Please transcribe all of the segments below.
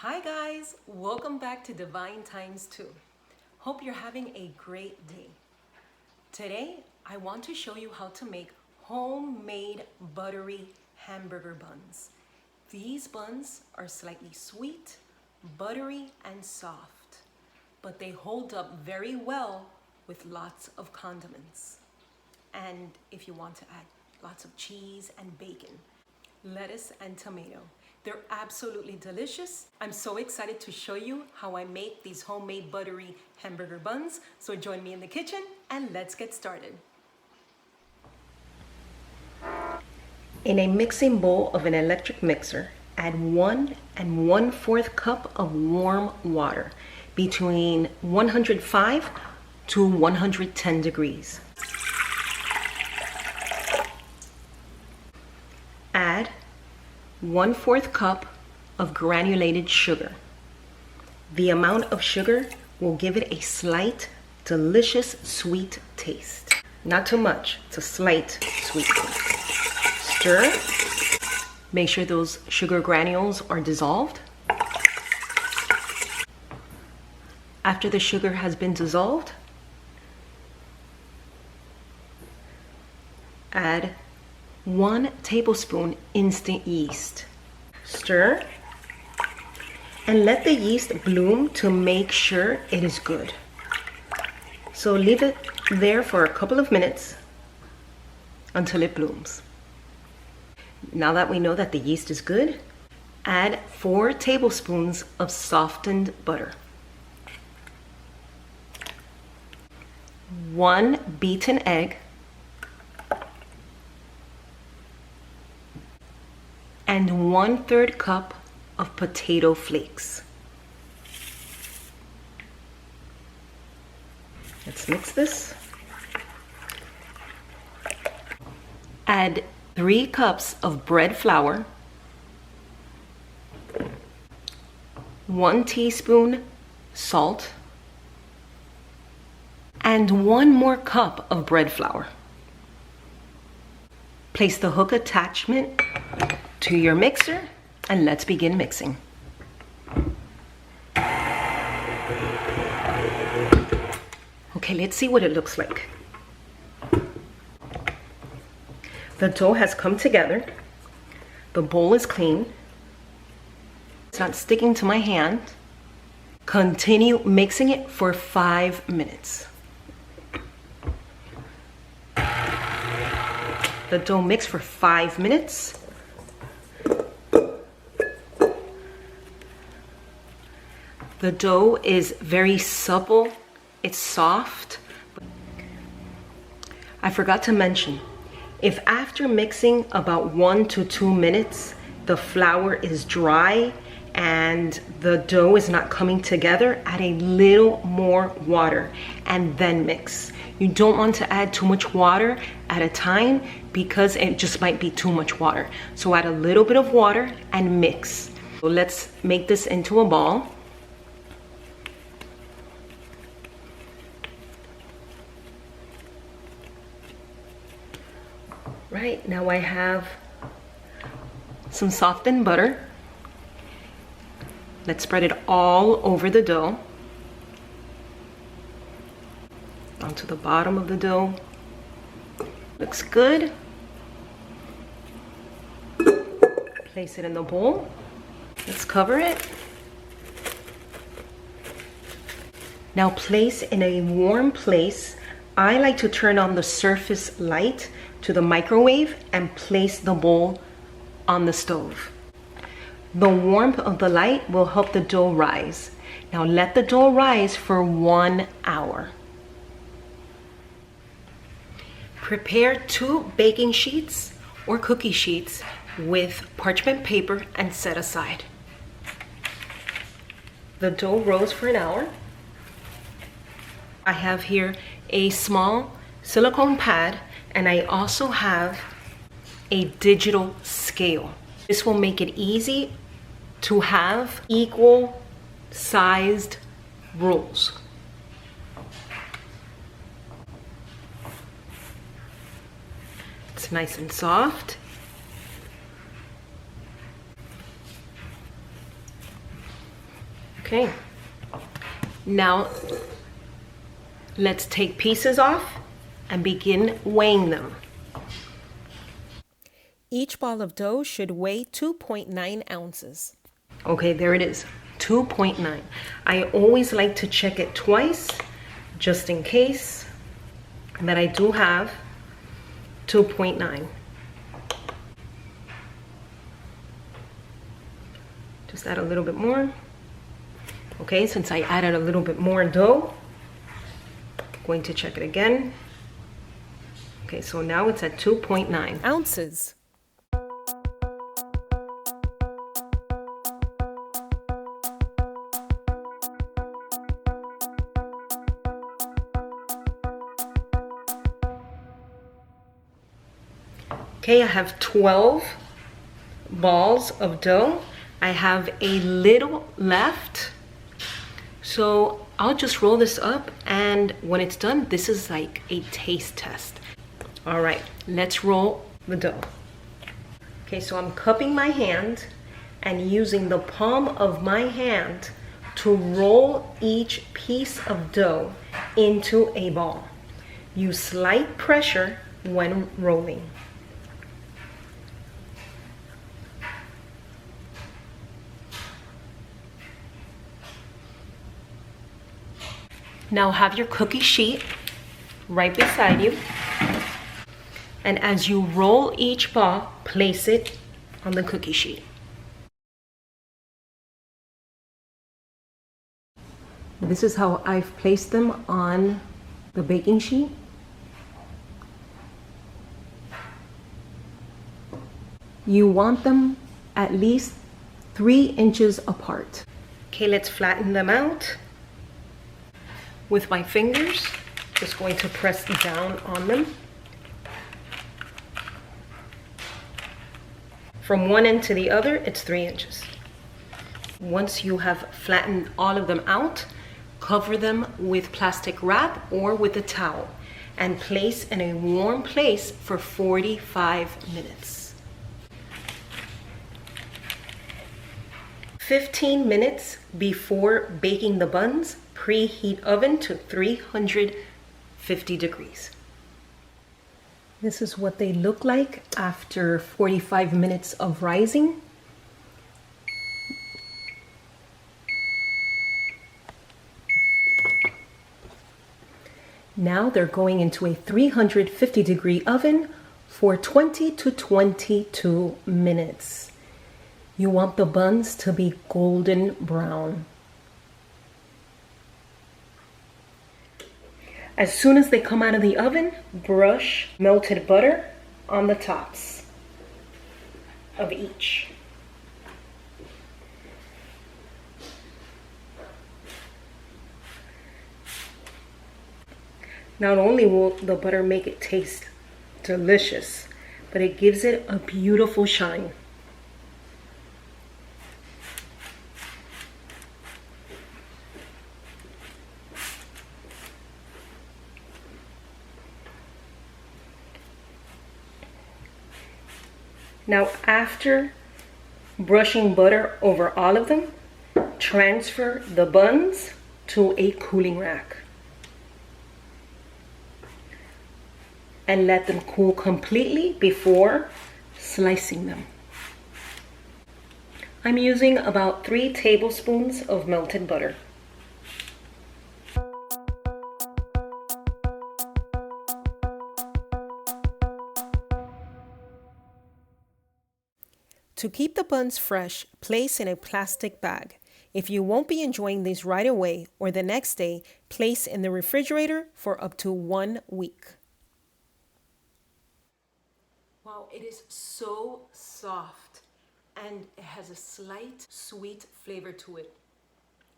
Hi guys, welcome back to Divine Times 2. Hope you're having a great day. Today, I want to show you how to make homemade buttery hamburger buns. These buns are slightly sweet, buttery, and soft, but they hold up very well with lots of condiments. And if you want to add lots of cheese and bacon, lettuce and tomato. They're absolutely delicious. I'm so excited to show you how I make these homemade buttery hamburger buns. So join me in the kitchen and let's get started. In a mixing bowl of an electric mixer, add 1 1/4 cup of warm water between 105 to 110 degrees. Add 1/4 cup of granulated sugar. The amount of sugar will give it a slight, delicious sweet taste. Not too much, it's a slight sweet taste. Stir. Make sure those sugar granules are dissolved. After the sugar has been dissolved, add 1 tablespoon instant yeast. Stir and let the yeast bloom to make sure it is good. So leave it there for a couple of minutes until it blooms. Now that we know that the yeast is good, add 4 tablespoons of softened butter, 1 beaten egg, and 1/3 cup of potato flakes. Let's mix this. Add 3 cups of bread flour, 1 teaspoon salt, and 1 more cup of bread flour. Place the hook attachment to your mixer and let's begin mixing. Okay, let's see what it looks like. The dough has come together. The bowl is clean. It's not sticking to my hand. Continue mixing it for 5 minutes. The dough mixed for 5 minutes. The dough is very supple, it's soft. I forgot to mention, if after mixing about 1 to 2 minutes, the flour is dry and the dough is not coming together, add a little more water and then mix. You don't want to add too much water at a time because it just might be too much water. So add a little bit of water and mix. So let's make this into a ball. Right, now I have some softened butter. Let's spread it all over the dough. Onto the bottom of the dough. Looks good. Place it in the bowl. Let's cover it. Now place in a warm place. I like to turn on the surface light to the microwave and place the bowl on the stove. The warmth of the light will help the dough rise. Now let the dough rise for 1 hour. Prepare 2 baking sheets or cookie sheets with parchment paper and set aside. The dough rose for an hour. I have here a small silicone pad and I also have a digital scale. This will make it easy to have equal sized rolls. It's nice and soft. Okay, now let's take pieces off and begin weighing them. Each ball of dough should weigh 2.9 ounces. Okay, there it is, 2.9. I always like to check it twice, just in case that I do have 2.9. Just add a little bit more. Okay, since I added a little bit more dough, I'm going to check it again. Okay, so now it's at 2.9 ounces. Okay, I have 12 balls of dough. I have a little left. So I'll just roll this up, and when it's done, this is like a taste test. All right, let's roll the dough. Okay, so I'm cupping my hand and using the palm of my hand to roll each piece of dough into a ball. Use slight pressure when rolling. Now have your cookie sheet right beside you. And as you roll each ball, place it on the cookie sheet. This is how I've placed them on the baking sheet. You want them at least 3 inches apart. Okay, let's flatten them out. With my fingers, just going to press down on them. From one end to the other, it's 3 inches. Once you have flattened all of them out, cover them with plastic wrap or with a towel and place in a warm place for 45 minutes. 15 minutes before baking the buns, preheat oven to 350 degrees. This is what they look like after 45 minutes of rising. Now they're going into a 350 degree oven for 20 to 22 minutes. You want the buns to be golden brown. As soon as they come out of the oven, brush melted butter on the tops of each. Not only will the butter make it taste delicious, but it gives it a beautiful shine. Now, after brushing butter over all of them, transfer the buns to a cooling rack and let them cool completely before slicing them. I'm using about 3 tablespoons of melted butter. To keep the buns fresh, place in a plastic bag. If you won't be enjoying these right away or the next day, place in the refrigerator for up to 1 week. Wow, it is so soft and it has a slight sweet flavor to it.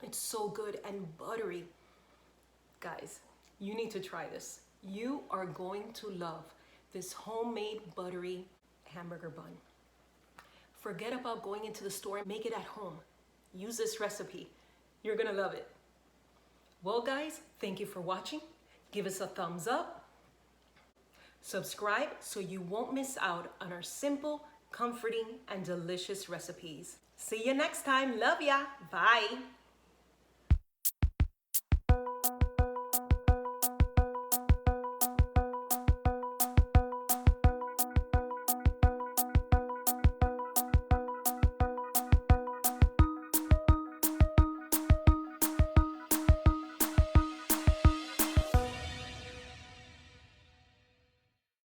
It's so good and buttery. Guys, you need to try this. You are going to love this homemade buttery hamburger bun. Forget about going into the store and make it at home. Use this recipe. You're gonna love it. Well guys, thank you for watching. Give us a thumbs up. Subscribe so you won't miss out on our simple, comforting, and delicious recipes. See you next time. Love ya. Bye.